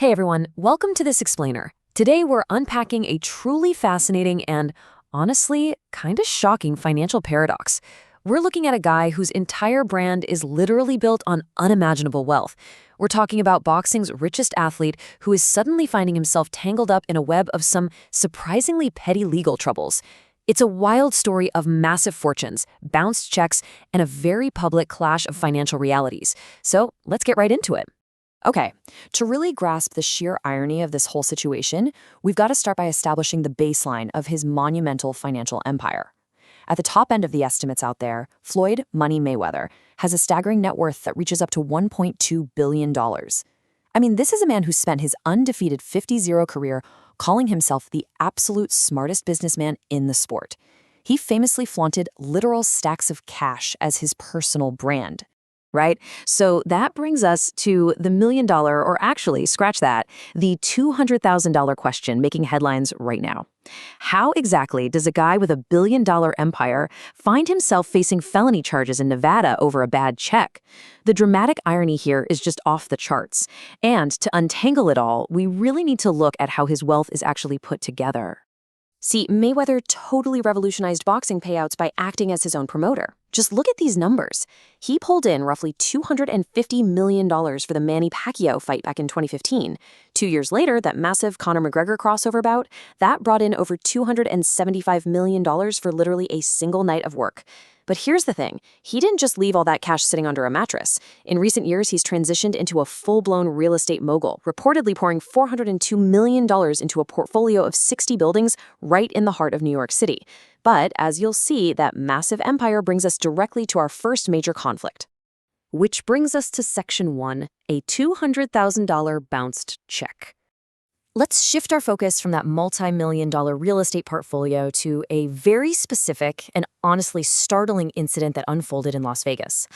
Hey everyone, welcome to this explainer. Today we're unpacking a truly fascinating and, honestly, kinda shocking financial paradox. We're looking at a guy whose entire brand is literally built on unimaginable wealth. We're talking about boxing's richest athlete who is suddenly finding himself tangled up in a web of some surprisingly petty legal troubles. It's a wild story of massive fortunes, bounced checks, and a very public clash of financial realities. So let's get right into it. Okay, to really grasp the sheer irony of this whole situation, we've got to start by establishing the baseline of his monumental financial empire. At the top end of the estimates out there, Floyd "Money" Mayweather has a staggering net worth that reaches up to $1.2 billion. I mean, this is a man who spent his undefeated 50-0 career calling himself the absolute smartest businessman in the sport. He famously flaunted literal stacks of cash as his personal brand. Right? So that brings us to the $1 million, or actually, scratch that, the $200,000 question making headlines right now. How exactly does a guy with $1 billion empire find himself facing felony charges in Nevada over a bad check? The dramatic irony here is just off the charts. And to untangle it all, we really need to look at how his wealth is actually put together. See, Mayweather totally revolutionized boxing payouts by acting as his own promoter. Just look at these numbers. He pulled in roughly $250 million for the Manny Pacquiao fight back in 2015. 2 years later, that massive Conor McGregor crossover bout, that brought in over $275 million for literally a single night of work. But here's the thing, he didn't just leave all that cash sitting under a mattress. In recent years, he's transitioned into a full-blown real estate mogul, reportedly pouring $402 million into a portfolio of 60 buildings right in the heart of New York City. But as you'll see, that massive empire brings us directly to our first major conflict. Which brings us to Section 1, a $200,000 bounced check. Let's shift our focus from that multi-million-dollar real estate portfolio to a very specific and honestly startling incident that unfolded in Las Vegas.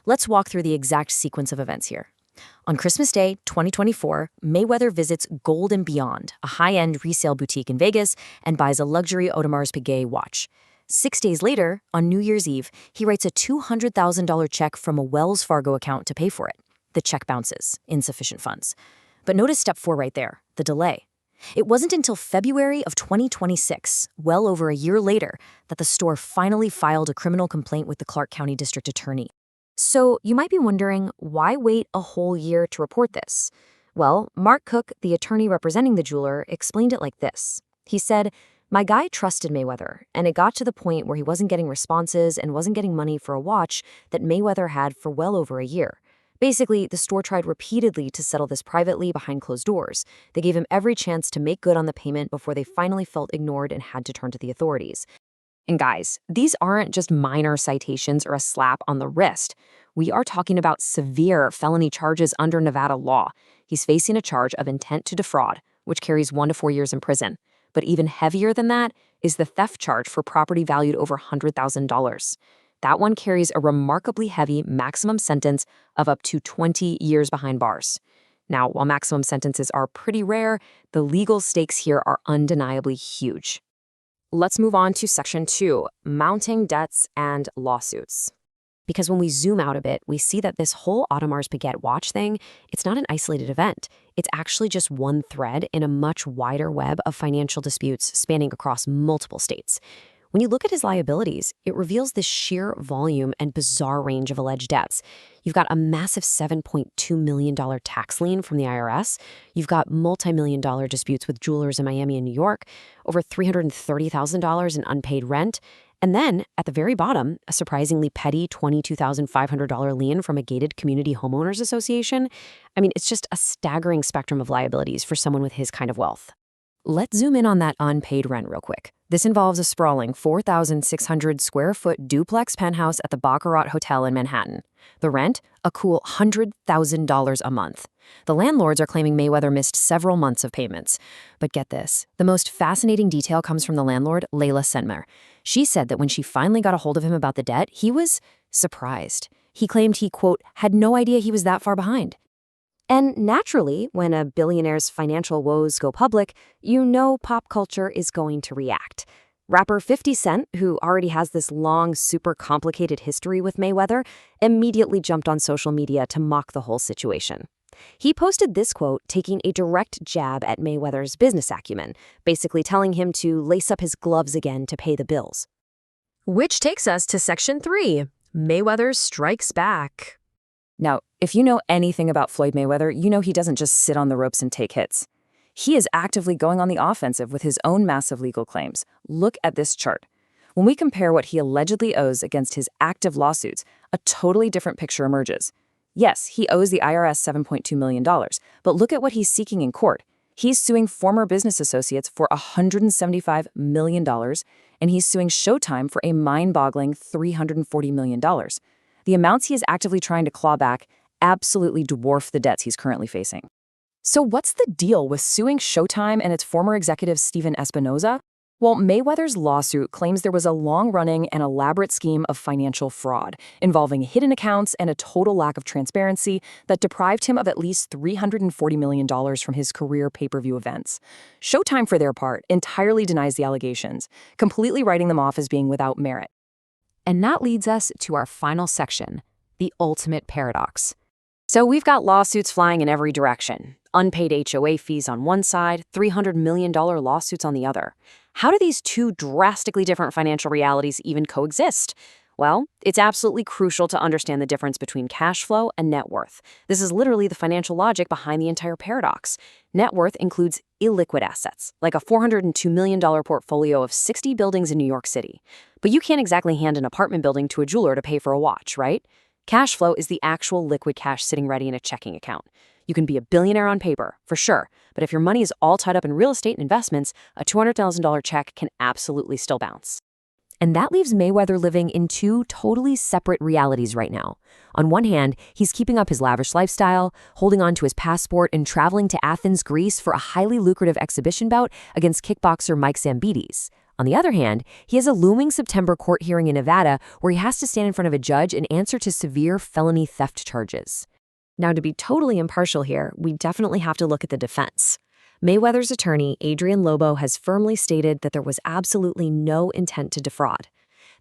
Let's walk through the exact sequence of events here. On Christmas Day, 2024, Mayweather visits Gold and Beyond, a high-end resale boutique in Vegas, and buys a luxury Audemars Piguet watch. 6 days later, on New Year's Eve, he writes a $200,000 check from a Wells Fargo account to pay for it. The check bounces, insufficient funds. But notice step 4 right there, the delay. It wasn't until February of 2026, well over a year later, that the store finally filed a criminal complaint with the Clark County District Attorney. So you might be wondering, why wait a whole year to report this? Well, Mark Cook, the attorney representing the jeweler, explained it like this. He said, "My guy trusted Mayweather, and it got to the point where he wasn't getting responses and wasn't getting money for a watch that Mayweather had for well over a year. Basically, the store tried repeatedly to settle this privately behind closed doors. They gave him every chance to make good on the payment before they finally felt ignored and had to turn to the authorities." And guys, these aren't just minor citations or a slap on the wrist. We are talking about severe felony charges under Nevada law. He's facing a charge of intent to defraud, which carries 1 to 4 years in prison. But even heavier than that is the theft charge for property valued over $100,000. That one carries a remarkably heavy maximum sentence of up to 20 years behind bars. Now, while maximum sentences are pretty rare, the legal stakes here are undeniably huge. Let's move on to Section 2, mounting debts and lawsuits. Because when we zoom out a bit, we see that this whole Audemars Piguet watch thing, it's not an isolated event. It's actually just one thread in a much wider web of financial disputes spanning across multiple states. When you look at his liabilities, it reveals this sheer volume and bizarre range of alleged debts. You've got a massive $7.2 million tax lien from the IRS. You've got multi-million-dollar disputes with jewelers in Miami and New York, over $330,000 in unpaid rent. And then, at the very bottom, a surprisingly petty $22,500 lien from a gated community homeowners association. I mean, it's just a staggering spectrum of liabilities for someone with his kind of wealth. Let's zoom in on that unpaid rent real quick. This involves a sprawling 4,600 square foot duplex penthouse at the Baccarat Hotel in Manhattan. The rent, a cool $100,000 a month. The landlords are claiming Mayweather missed several months of payments. But get this, the most fascinating detail comes from the landlord, Layla Sentmer. She said that when she finally got a hold of him about the debt, he was surprised. He claimed he, quote, had no idea he was that far behind. And naturally, when a billionaire's financial woes go public, you know pop culture is going to react. Rapper 50 Cent, who already has this long, super complicated history with Mayweather, immediately jumped on social media to mock the whole situation. He posted this quote taking a direct jab at Mayweather's business acumen, basically telling him to lace up his gloves again to pay the bills. Which takes us to Section 3, Mayweather strikes back. Now, if you know anything about Floyd Mayweather, you know he doesn't just sit on the ropes and take hits. He is actively going on the offensive with his own massive legal claims. Look at this chart. When we compare what he allegedly owes against his active lawsuits, a totally different picture emerges. Yes, he owes the IRS $7.2 million, but look at what he's seeking in court. He's suing former business associates for $175 million, and he's suing Showtime for a mind-boggling $340 million. The amounts he is actively trying to claw back absolutely dwarf the debts he's currently facing. So what's the deal with suing Showtime and its former executive Steven Espinoza? Well, Mayweather's lawsuit claims there was a long-running and elaborate scheme of financial fraud involving hidden accounts and a total lack of transparency that deprived him of at least $340 million from his career pay-per-view events. Showtime, for their part, entirely denies the allegations, completely writing them off as being without merit. And that leads us to our final section, the ultimate paradox. So we've got lawsuits flying in every direction. Unpaid HOA fees on one side, $300 million lawsuits on the other. How do these two drastically different financial realities even coexist? Well, it's absolutely crucial to understand the difference between cash flow and net worth. This is literally the financial logic behind the entire paradox. Net worth includes illiquid assets, like a $402 million portfolio of 60 buildings in New York City. But you can't exactly hand an apartment building to a jeweler to pay for a watch, right? Cash flow is the actual liquid cash sitting ready in a checking account. You can be a billionaire on paper, for sure, but if your money is all tied up in real estate and investments, a $200,000 check can absolutely still bounce. And that leaves Mayweather living in two totally separate realities right now. On one hand, he's keeping up his lavish lifestyle, holding on to his passport and traveling to Athens, Greece for a highly lucrative exhibition bout against kickboxer Mike Zambides. On the other hand, he has a looming September court hearing in Nevada where he has to stand in front of a judge and answer to severe felony theft charges. Now, to be totally impartial here, we definitely have to look at the defense. Mayweather's attorney, Adrian Lobo, has firmly stated that there was absolutely no intent to defraud.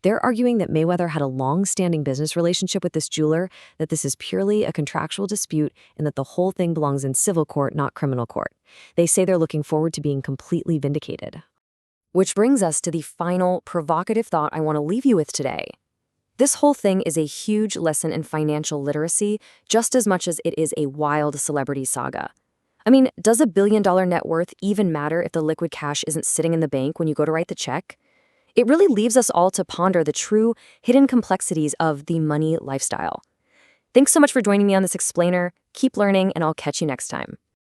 They're arguing that Mayweather had a long-standing business relationship with this jeweler, that this is purely a contractual dispute, and that the whole thing belongs in civil court, not criminal court. They say they're looking forward to being completely vindicated. Which brings us to the final provocative thought I want to leave you with today. This whole thing is a huge lesson in financial literacy, just as much as it is a wild celebrity saga. I mean, does a billion-dollar net worth even matter if the liquid cash isn't sitting in the bank when you go to write the check? It really leaves us all to ponder the true, hidden complexities of the money lifestyle. Thanks so much for joining me on this explainer. Keep learning, and I'll catch you next time.